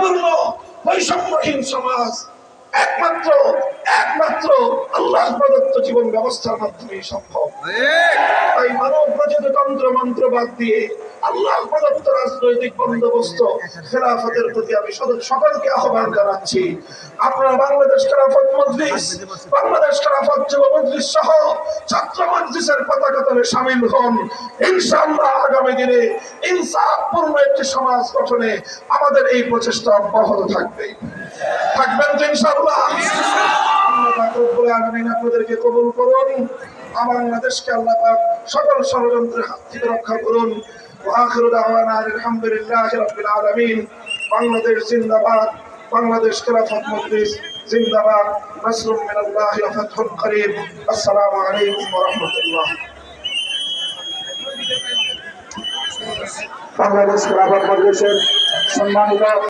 শান্তিপূর্ণ বৈষম্যহীন সমাজ একমাত্র একমাত্র আল্লাহ প্রদত্ত জীবন ব্যবস্থার মাধ্যমেই সম্ভব। তাই মানব রচিত তন্ত্র মন্ত্র বাদ দিয়ে আল্লাহ প্রদত্ত রাজনৈতিক বন্দোবস্ত খেলাফতের প্রতি আমি সকলকে আহ্বান জানাচ্ছি। আপনারা বাংলাদেশ খেলাফত মজলিস, বাংলাদেশ খেলাফত যুব মজলিস সহ ছাত্র মজলিসের পতাকা তলে শামিল হন। ইনশাআল্লাহ আগামী দিনে ইনসাফপূর্ণ একটি সমাজ গঠনে আমাদের এই প্রচেষ্টা অব্যাহত থাকবে। থাকবেন তো ইনশাআল্লাহ? আল্লাহ পাক রব্বুল আলামিন আপনাদেরকে কবুল করুন। বাংলাদেশকে আল্লাহ পাক সকল ষড়যন্ত্রের হাত থেকে রক্ষা করুন। ওয়া আখিরু দাওয়ানা আলহামদুলিল্লাহি রাব্বিল আলামিন। বাংলাদেশ জিন্দাবাদ, বাংলাদেশ খেলাফত মজলিস জিন্দাবাদ। নাসরুম মিনাল্লাহি ওয়া ফাতহুন করিব। আসসালামু আলাইকুম ওয়া রাহমাতুল্লাহ। বাংলাদেশ খেলাফত মজলিসের সম্মানিত